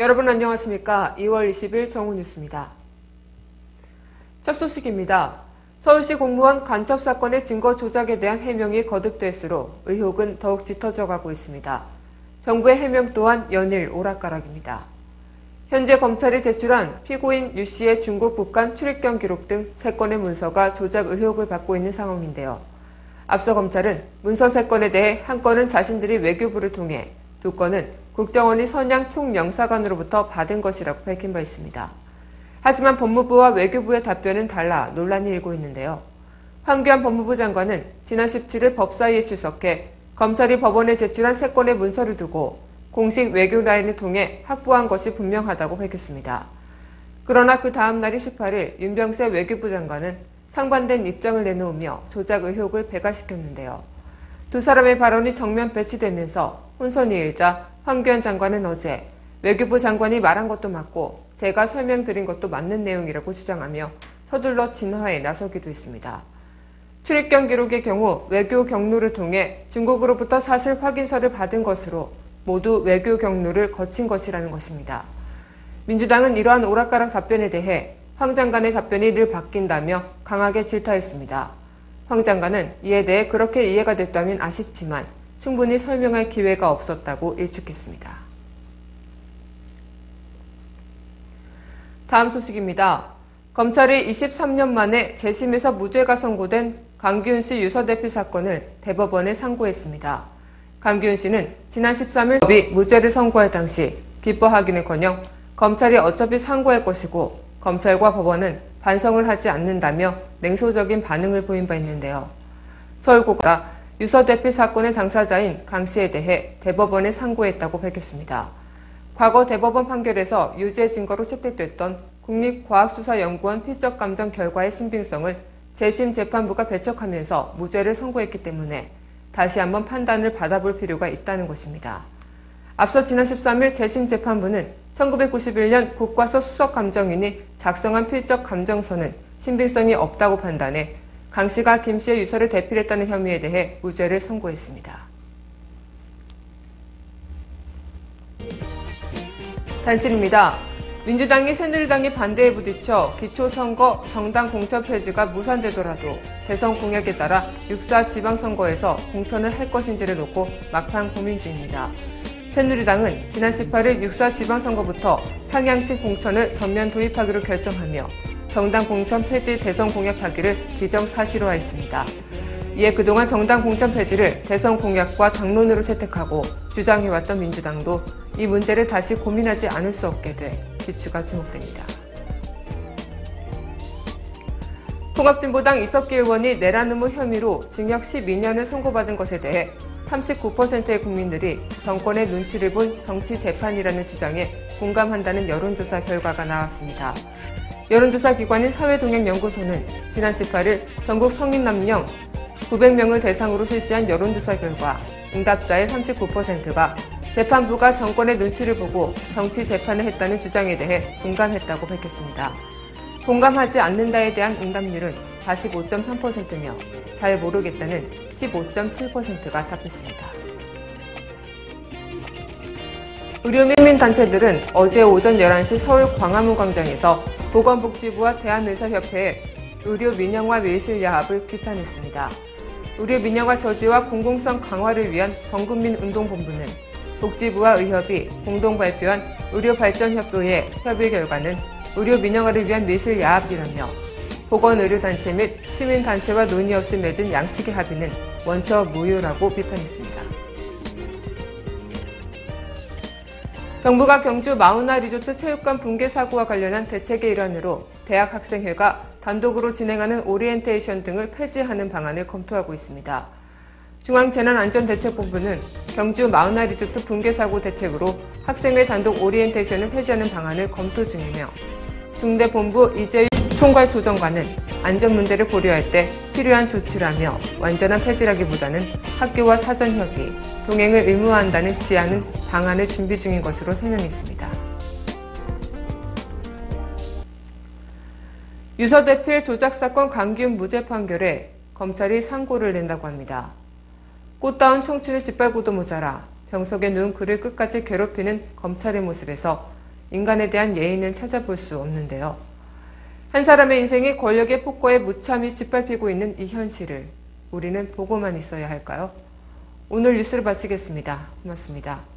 여러분 안녕하십니까? 2월 20일 정오뉴스입니다. 첫 소식입니다. 서울시 공무원 간첩 사건의 증거 조작에 대한 해명이 거듭될수록 의혹은 더욱 짙어져 가고 있습니다. 정부의 해명 또한 연일 오락가락입니다. 현재 검찰이 제출한 피고인 유 씨의 중국 북한 출입경 기록 등 3건의 문서가 조작 의혹을 받고 있는 상황인데요. 앞서 검찰은 문서 3건에 대해 1건은 자신들이 외교부를 통해 2건은 국정원이 선양 총영사관으로부터 받은 것이라고 밝힌 바 있습니다. 하지만 법무부와 외교부의 답변은 달라 논란이 일고 있는데요. 황교안 법무부 장관은 지난 17일 법사위에 출석해 검찰이 법원에 제출한 3건의 문서를 두고 공식 외교 라인을 통해 확보한 것이 분명하다고 밝혔습니다. 그러나 그 다음 날인 18일 윤병세 외교부 장관은 상반된 입장을 내놓으며 조작 의혹을 배가시켰는데요. 두 사람의 발언이 정면 배치되면서 혼선이 일자 황교안 장관은 어제 외교부 장관이 말한 것도 맞고 제가 설명드린 것도 맞는 내용이라고 주장하며 서둘러 진화에 나서기도 했습니다. 출입경 기록의 경우 외교 경로를 통해 중국으로부터 사실 확인서를 받은 것으로 모두 외교 경로를 거친 것이라는 것입니다. 민주당은 이러한 오락가락 답변에 대해 황 장관의 답변이 늘 바뀐다며 강하게 질타했습니다. 황 장관은 이에 대해 그렇게 이해가 됐다면 아쉽지만 충분히 설명할 기회가 없었다고 일축했습니다. 다음 소식입니다. 검찰이 23년 만에 재심에서 무죄가 선고된 강기훈 씨 유서 대필 사건을 대법원에 상고했습니다. 강기훈 씨는 지난 13일 법이 무죄를 선고할 당시 기뻐하기는커녕 검찰이 어차피 상고할 것이고 검찰과 법원은 반성을 하지 않는다며 냉소적인 반응을 보인 바 있는데요. 서울고가 유서 대필 사건의 당사자인 강 씨에 대해 대법원에 상고했다고 밝혔습니다. 과거 대법원 판결에서 유죄 증거로 채택됐던 국립과학수사연구원 필적감정 결과의 신빙성을 재심 재판부가 배척하면서 무죄를 선고했기 때문에 다시 한번 판단을 받아볼 필요가 있다는 것입니다. 앞서 지난 13일 재심 재판부는 1991년 국과서 수석감정인이 작성한 필적감정서는 신빙성이 없다고 판단해 강 씨가 김 씨의 유서를 대필했다는 혐의에 대해 무죄를 선고했습니다. 단신입니다. 민주당이 새누리당의 반대에 부딪혀 기초선거 정당 공천 폐지가 무산되더라도 대선 공약에 따라 6.4 지방선거에서 공천을 할 것인지를 놓고 막판 고민 중입니다. 새누리당은 지난 18일 6.4 지방선거부터 상향식 공천을 전면 도입하기로 결정하며 정당 공천 폐지 대선 공약하기를 기정사실화했습니다. 이에 그동안 정당 공천 폐지를 대선 공약과 당론으로 채택하고 주장해왔던 민주당도 이 문제를 다시 고민하지 않을 수 없게 돼 귀추가 주목됩니다. 통합진보당 이석기 의원이 내란 음모 혐의로 징역 12년을 선고받은 것에 대해 39%의 국민들이 정권의 눈치를 본 정치 재판이라는 주장에 공감한다는 여론조사 결과가 나왔습니다. 여론조사 기관인 사회동향연구소는 지난 18일 전국 성인 남녀 900명을 대상으로 실시한 여론조사 결과 응답자의 39%가 재판부가 정권의 눈치를 보고 정치 재판을 했다는 주장에 대해 공감했다고 밝혔습니다. 공감하지 않는다에 대한 응답률은 45.3%며 잘 모르겠다는 15.7%가 답했습니다. 의료민단체들은 어제 오전 11시 서울 광화문 광장에서 보건복지부와 대한의사협회의 의료민영화 밀실야합을 규탄했습니다. 의료민영화 저지와 공공성 강화를 위한 범국민운동본부는 복지부와 의협이 공동 발표한 의료발전협의회 협의 결과는 의료민영화를 위한 밀실야합이라며 보건의료단체 및 시민단체와 논의 없이 맺은 양측의 합의는 원처 무효라고 비판했습니다. 정부가 경주 마우나 리조트 체육관 붕괴 사고와 관련한 대책의 일환으로 대학학생회가 단독으로 진행하는 오리엔테이션 등을 폐지하는 방안을 검토하고 있습니다. 중앙재난안전대책본부는 경주 마우나 리조트 붕괴 사고 대책으로 학생회 단독 오리엔테이션을 폐지하는 방안을 검토 중이며 중대본부 이재유 총괄조정관은 안전 문제를 고려할 때 필요한 조치라며 완전한 폐지라기보다는 학교와 사전협의, 동행을 의무화한다는 지향은 방안을 준비 중인 것으로 설명했습니다. 유서 대필 조작 사건 강기훈 무죄 판결에 검찰이 상고를 낸다고 합니다. 꽃다운 청춘의 짓밟고도 모자라 병석에 누운 그를 끝까지 괴롭히는 검찰의 모습에서 인간에 대한 예의는 찾아볼 수 없는데요. 한 사람의 인생이 권력의 폭거에 무참히 짓밟히고 있는 이 현실을 우리는 보고만 있어야 할까요? 오늘 뉴스를 마치겠습니다. 고맙습니다.